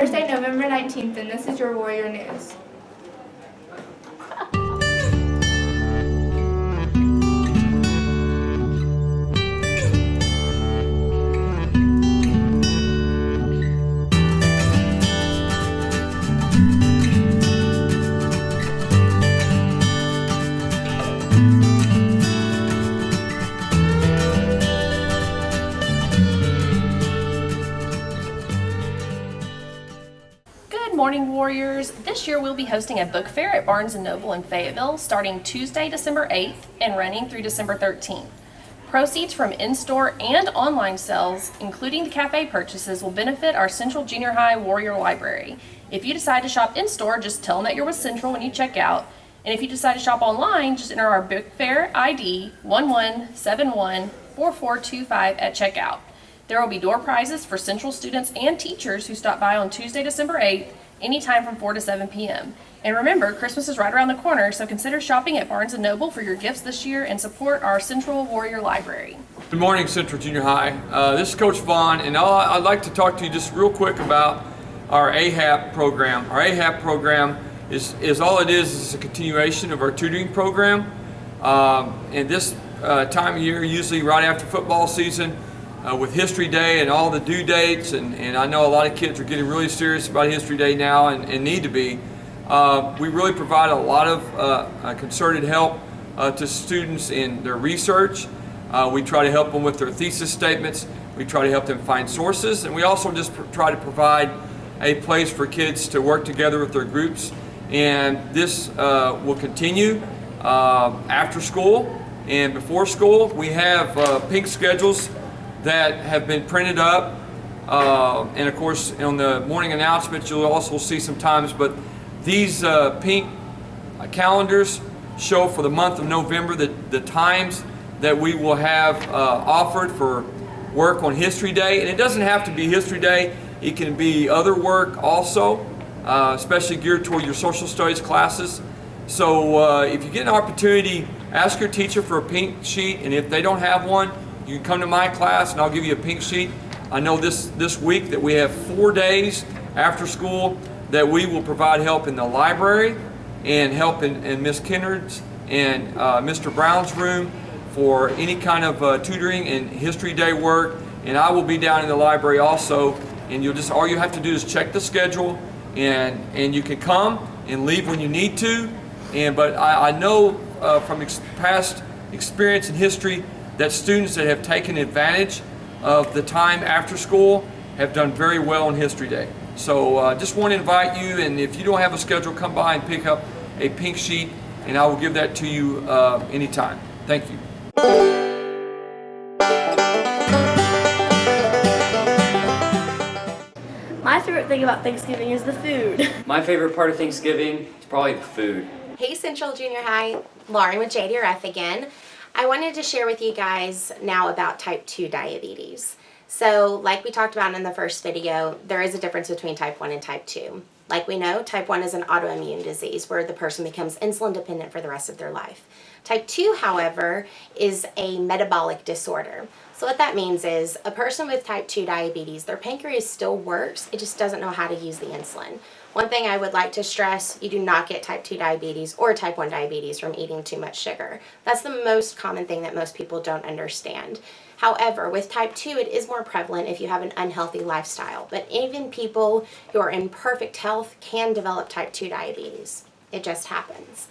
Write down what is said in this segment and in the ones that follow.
Thursday, November 19th, and this is your Warrior News. Good morning, Warriors. This year we'll be hosting a book fair at Barnes & Noble in Fayetteville starting Tuesday, December 8th and running through December 13th. Proceeds from in-store and online sales, including the cafe purchases, will benefit our Central Junior High Warrior Library. If you decide to shop in-store, just tell them that you're with Central when you check out. And if you decide to shop online, just enter our book fair ID 11714425 at checkout. There will be door prizes for Central students and teachers who stop by on Tuesday, December 8th, anytime from 4 to 7 p.m. And remember, Christmas is right around the corner, so consider shopping at Barnes & Noble for your gifts this year and support our Central Warrior Library. Good morning, Central Junior High. This is Coach Vaughn, and I'd like to talk to you just real quick about our HAP program. Our HAP program is all it is a continuation of our tutoring program. And this time of year, usually right after football season, with History Day and all the due dates, and I know a lot of kids are getting really serious about History Day now and need to be. We really provide a lot of concerted help to students in their research. We try to help them with their thesis statements. We try to help them find sources, and we also just try to provide a place for kids to work together with their groups. And this will continue after school and before school. We have pink schedules that have been printed up, and of course on the morning announcements you'll also see sometimes, but these pink calendars show for the month of November the times that we will have offered for work on History Day. And it doesn't have to be History Day, it can be other work also, especially geared toward your social studies classes. So if you get an opportunity, ask your teacher for a pink sheet, and if they don't have one, you can come to my class and I'll give you a pink sheet. I know this week that we have 4 days after school that we will provide help in the library and help in Miss Kennard's and Mr. Brown's room for any kind of tutoring and History Day work. And I will be down in the library also, and all you have to do is check the schedule, and you can come and leave when you need to. But I know from past experience in history that students that have taken advantage of the time after school have done very well on History Day. So just want to invite you, and if you don't have a schedule, come by and pick up a pink sheet, and I will give that to you anytime. Thank you. My favorite thing about Thanksgiving is the food. My favorite part of Thanksgiving is probably the food. Hey Central Junior High, Lauren with JDRF again. I wanted to share with you guys now about type 2 diabetes. So like we talked about in the first video, there is a difference between type 1 and type 2. Like we know, type 1 is an autoimmune disease where the person becomes insulin dependent for the rest of their life. Type 2, however, is a metabolic disorder. So what that means is a person with type 2 diabetes, their pancreas still works, it just doesn't know how to use the insulin. One thing I would like to stress, you do not get type 2 diabetes or type 1 diabetes from eating too much sugar. That's the most common thing that most people don't understand. However, with type 2, it is more prevalent if you have an unhealthy lifestyle. But even people who are in perfect health can develop type 2 diabetes. It just happens.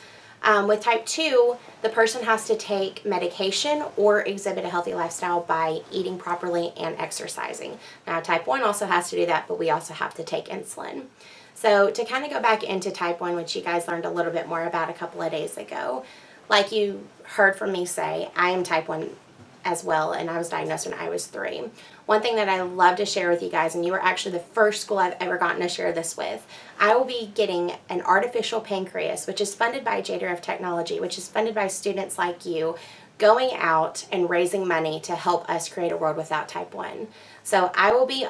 With type 2, the person has to take medication or exhibit a healthy lifestyle by eating properly and exercising. Now, type 1 also has to do that, but we also have to take insulin. So to kind of go back into type 1, which you guys learned a little bit more about a couple of days ago, like you heard from me say, I am type 1 as well, and I was diagnosed when I was 3. One thing that I love to share with you guys, and you were actually the first school I've ever gotten to share this with, I will be getting an artificial pancreas, which is funded by JDRF Technology, which is funded by students like you, going out and raising money to help us create a world without type 1. So I will be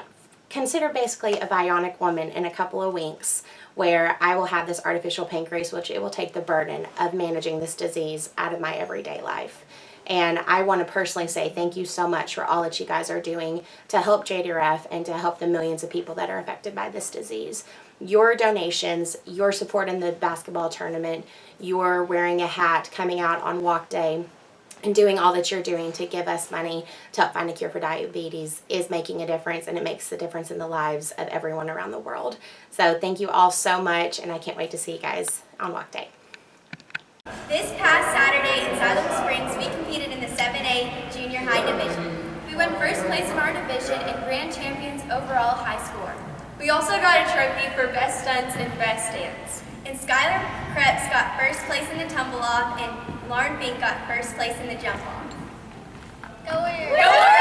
considered basically a bionic woman in a couple of weeks, where I will have this artificial pancreas, which it will take the burden of managing this disease out of my everyday life. And I want to personally say thank you so much for all that you guys are doing to help JDRF and to help the millions of people that are affected by this disease. Your donations, your support in the basketball tournament, your wearing a hat, coming out on walk day, and doing all that you're doing to give us money to help find a cure for diabetes is making a difference, and it makes a difference in the lives of everyone around the world. So thank you all so much, and I can't wait to see you guys on walk day. This past Saturday in Siloam Springs, we competed in the 7A junior high division. We won first place in our division and grand champions overall high score. We also got a trophy for best stunts and best dance. And Skylar Krebs got first place in the tumble off, and Lauren Fink got first place in the jump off. Go Warriors! Go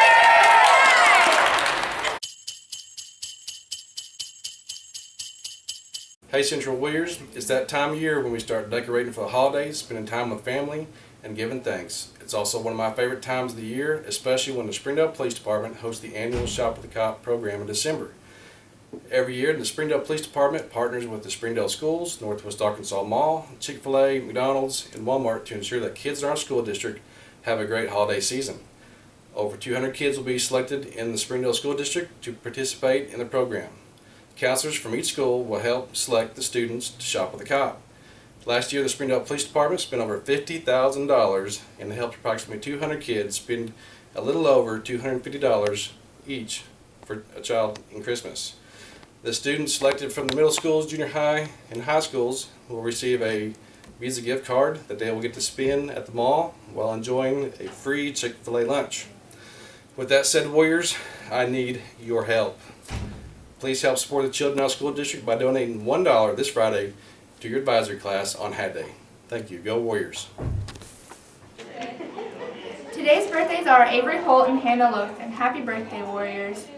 Hey Central Warriors, it's that time of year when we start decorating for the holidays, spending time with family, and giving thanks. It's also one of my favorite times of the year, especially when the Springdale Police Department hosts the annual Shop with the HAP program in December. Every year, the Springdale Police Department partners with the Springdale Schools, Northwest Arkansas Mall, Chick-fil-A, McDonald's, and Walmart to ensure that kids in our school district have a great holiday season. Over 200 kids will be selected in the Springdale School District to participate in the program. Counselors from each school will help select the students to shop with the HAP. Last year, the Springdale Police Department spent over $50,000 and helped approximately 200 kids spend a little over $250 each for a child in Christmas. The students selected from the middle schools, junior high, and high schools will receive a Visa gift card that they will get to spend at the mall while enjoying a free Chick-fil-A lunch. With that said, Warriors, I need your help. Please help support the children in our school district by donating $1 this Friday to your advisory class on HAT Day. Thank you. Go Warriors. Today's birthdays are Avery Holt and Hannah Lotham. Happy birthday, Warriors.